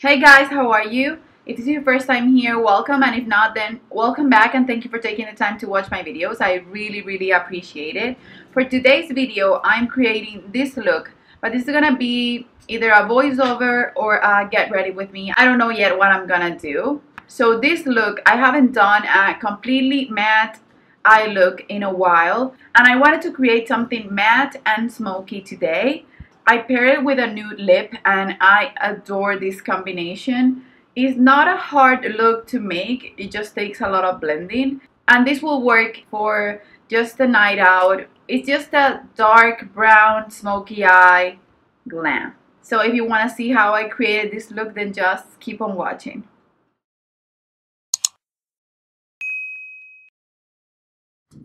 Hey guys, how are you? If this is your first time here, welcome, and if not, then welcome back and thank you for taking the time to watch my videos. I really appreciate it. For today's video, I'm creating this look, but this is gonna be either a voiceover or a get ready with me. I don't know yet what I'm gonna do. So this look, I haven't done a completely matte eye look in a while, and I wanted to create something matte and smoky today. I pair it with a nude lip and I adore this combination. It's not a hard look to make, it just takes a lot of blending. And this will work for just a night out. It's just a dark brown smoky eye glam. So if you want to see how I created this look, then just keep on watching.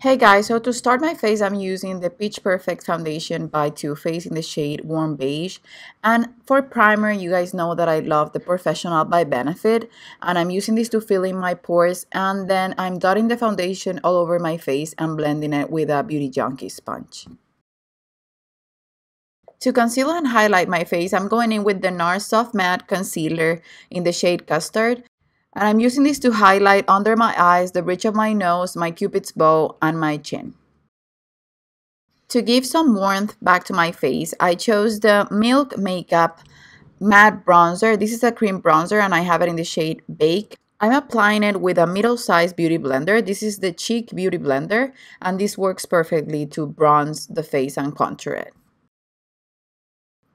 Hey guys, so to start my face, I'm using the Pitch Perfect foundation by Too Faced in the shade Warm Beige. And for primer, you guys know that I love the Professional by Benefit. And I'm using this to fill in my pores. And then I'm dotting the foundation all over my face and blending it with a Beauty Junkie sponge. To conceal and highlight my face, I'm going in with the NARS Soft Matte Concealer in the shade Custard. And I'm using this to highlight under my eyes, the bridge of my nose, my cupid's bow, and my chin. To give some warmth back to my face, I chose the Milk Makeup Matte Bronzer. This is a cream bronzer and I have it in the shade Bake. I'm applying it with a middle-sized beauty blender. This is the Cheek Beauty Blender, and this works perfectly to bronze the face and contour it.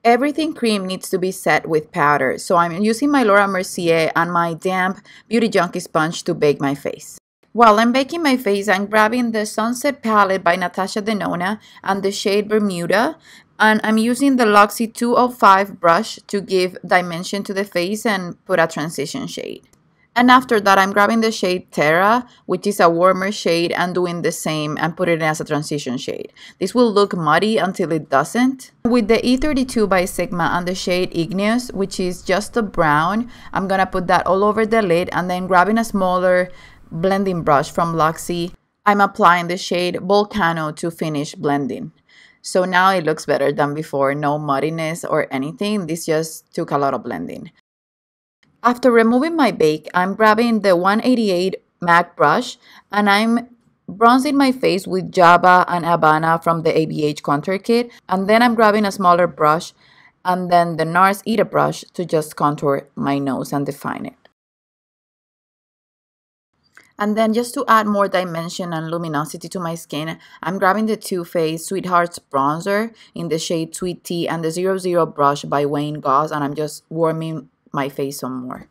Everything cream needs to be set with powder, so I'm using my Laura Mercier and my damp Beauty Junkie sponge to bake my face. While I'm baking my face, I'm grabbing the Sunset palette by Natasha Denona and the shade Bermuda, and I'm using the Luxie 205 brush to give dimension to the face and put a transition shade. And after that, I'm grabbing the shade Terra, which is a warmer shade, and doing the same and put it as a transition shade. This will look muddy until it doesn't. With the E32 by Sigma and the shade Igneous, which is just a brown, I'm gonna put that all over the lid, and then grabbing a smaller blending brush from Luxie, I'm applying the shade Volcano to finish blending. So now it looks better than before, no muddiness or anything. This just took a lot of blending. After removing my bake, I'm grabbing the 188 MAC brush and I'm bronzing my face with Java and Habana from the ABH contour kit. And then I'm grabbing a smaller brush and then the NARS Ita brush to just contour my nose and define it. And then just to add more dimension and luminosity to my skin, I'm grabbing the Too Faced Sweethearts bronzer in the shade Sweet Tea and the 00 brush by Wayne Goss, and I'm just warming my face some more.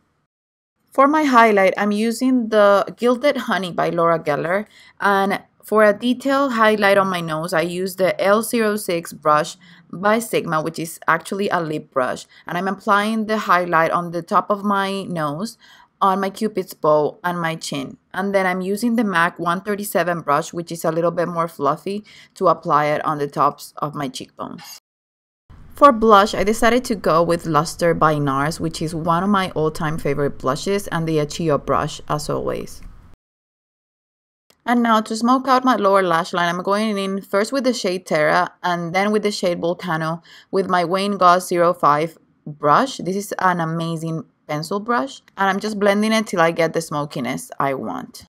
For my highlight, I'm using the Gilded Honey by Laura Geller, and for a detailed highlight on my nose, I use the L06 brush by Sigma, which is actually a lip brush, and I'm applying the highlight on the top of my nose, on my cupid's bow, and my chin. And then I'm using the MAC 137 brush, which is a little bit more fluffy, to apply it on the tops of my cheekbones. For blush, I decided to go with Luster by NARS, which is one of my all-time favorite blushes, and the Achio brush, as always. And now to smoke out my lower lash line, I'm going in first with the shade Terra, and then with the shade Volcano, with my Wayne Goss 05 brush. This is an amazing pencil brush, and I'm just blending it till I get the smokiness I want.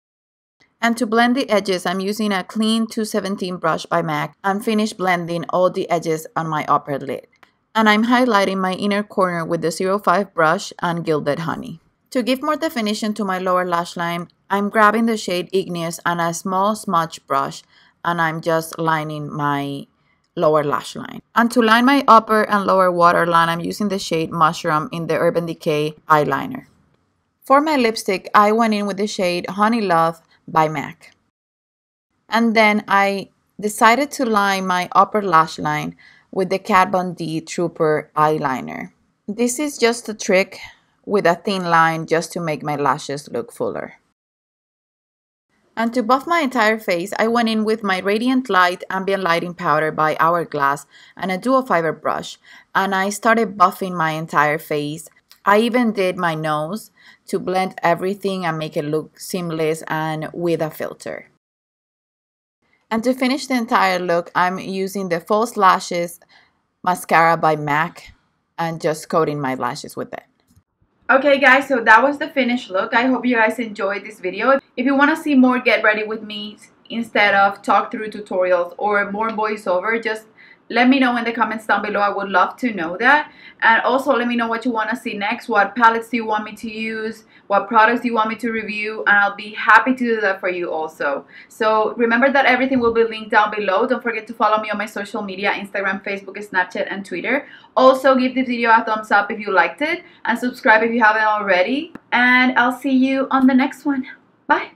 And to blend the edges, I'm using a clean 217 brush by MAC and finish blending all the edges on my upper lid. And I'm highlighting my inner corner with the 05 brush and Gilded Honey. To give more definition to my lower lash line, I'm grabbing the shade Igneous and a small smudge brush, and I'm just lining my lower lash line. And to line my upper and lower waterline, I'm using the shade Mushroom in the Urban Decay eyeliner. For my lipstick, I went in with the shade Honey Love by MAC. And then I decided to line my upper lash line with the Kat Von D Trooper eyeliner. This is just a trick with a thin line just to make my lashes look fuller. And to buff my entire face, I went in with my Radiant Light Ambient Lighting Powder by Hourglass and a dual fiber brush, and I started buffing my entire face. I even did my nose to blend everything and make it look seamless and with a filter. And to finish the entire look, I'm using the False Lashes mascara by MAC and just coating my lashes with it. Okay guys, so that was the finished look. I hope you guys enjoyed this video. If you want to see more get ready with me instead of talk through tutorials or more voiceover, just let me know in the comments down below. I would love to know that. And also let me know what you want to see next. What palettes do you want me to use? What products do you want me to review? And I'll be happy to do that for you also. So remember that everything will be linked down below. Don't forget to follow me on my social media, Instagram, Facebook, Snapchat, and Twitter. Also give this video a thumbs up if you liked it. And subscribe if you haven't already. And I'll see you on the next one. Bye.